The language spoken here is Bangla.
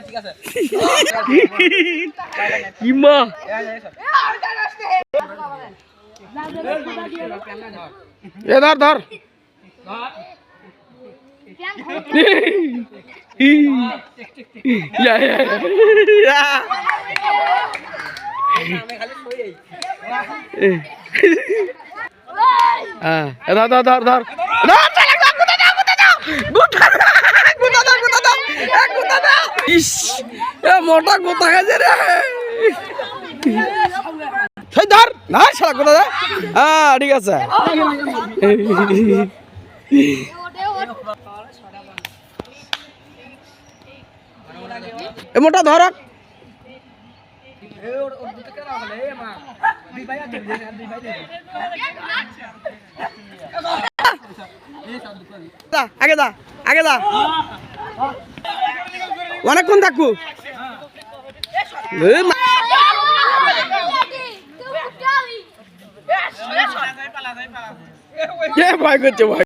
ঠিক আছে ইমা এ ধর ধর ধর ধর ধর ধর মোটা কোথা গেছে রে ধর না শালা কোথা যায় হ্যাঁ ঠিক আছে মোটা ধর আগে যা আগে যা অনেকক্ষণ থাকবো ভয় করছে ভয়